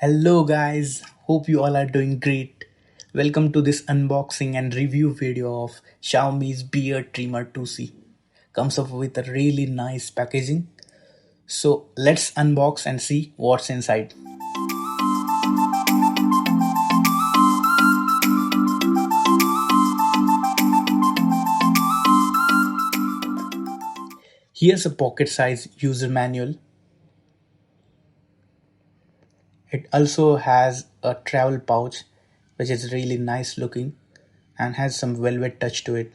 Hello guys, hope you all are doing great. Welcome to this unboxing and review video of Xiaomi's Beard Trimmer 2C. Comes up with a really nice packaging. So let's unbox and see what's inside. Here's a pocket size user manual. It also has a travel pouch which is really nice looking and has some velvet touch to it.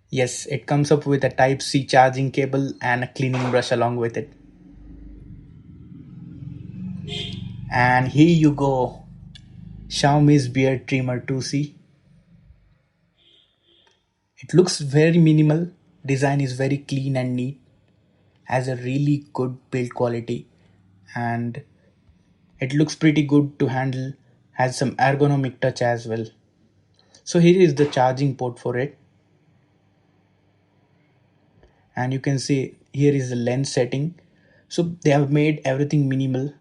Yes, it comes up with a Type-C charging cable and a cleaning brush along with it. And here you go, Xiaomi's Beard Trimmer 2C. It looks very minimal, design is very clean and neat, has a really good build quality, and it looks pretty good to handle, has some ergonomic touch as well. So here is the charging port for it, and you can see here is the lens setting. So they have made everything minimal,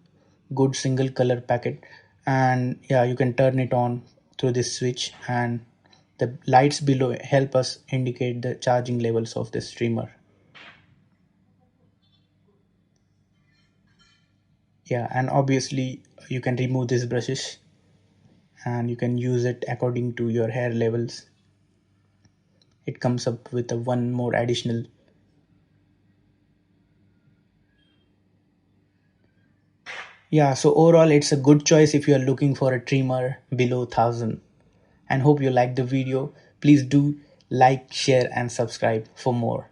good single color packet, and yeah, you can turn it on through this switch, and the lights below help us indicate the charging levels of this streamer. Yeah, and obviously you can remove these brushes and you can use it according to your hair levels. It comes up with a one more additional. Yeah, so overall it's a good choice if you are looking for a trimmer below 1000. And hope you like the video. Please do like, share and subscribe for more.